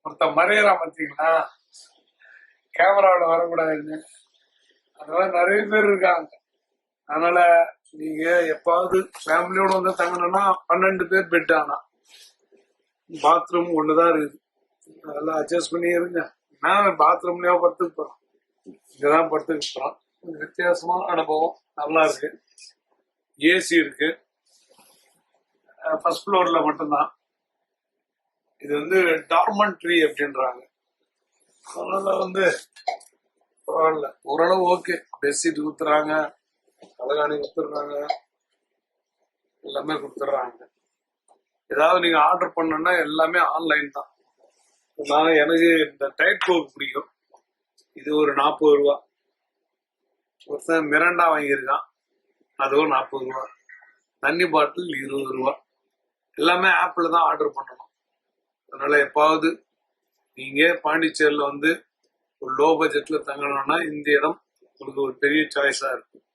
ஒருத்தன் மறையறான் பாத்தீங்களா, கேமராவில் வரக்கூடாதுன்னு. அதனால நிறைய பேர் இருக்காங்க. அதனால நீங்க எப்பாவது ஃபேமிலியோட வந்து தங்கணும்னா 12 பேர் பெட். ஆனா பாத்ரூம் ஒண்ணுதான் இருக்குது. அதெல்லாம் அட்ஜஸ்ட் பண்ணி இருங்க. நான் பாத்ரூம்லயே படுத்துக்க போறோம், இங்கதான் படுத்துக்க போறோம். வித்தியாசமான அனுபவம், நல்லா இருக்கு. ஏசி இருக்கு, ஃபர்ஸ்ட் ஃப்ளோர்ல மட்டும்தான். இது வந்து டார்மன்ட்ரி அப்படின்றாங்க. அதனால வந்து பரவாயில்ல, ஓரளவு ஓகே. பெட்ஷீட் கொடுத்துறாங்க, தலைகாணி கொடுத்துடுறாங்க, எல்லாமே கொடுத்துட்றாங்க. ஏதாவது நீங்க ஆர்டர் பண்ணணும்னா எல்லாமே ஆன்லைன் தான். எனக்கு இந்த டைட் கோக் பிடிக்கும், இது ஒரு 40 ரூபா. ஒருத்தன் மிரண்டா வாங்கியிருக்கான், அதுவும் 40 ரூபா. தண்ணி பாட்டில் 20 ரூபா. எல்லாமே ஆப்ல தான் ஆர்டர் பண்ணணும். அதனால எப்பாவது நீங்க பாண்டிச்சேரியில வந்து ஒரு லோ பட்ஜெட்ல தங்கணும்னா இந்த இடம் உங்களுக்கு ஒரு பெரிய சாய்ஸா இருக்கும்.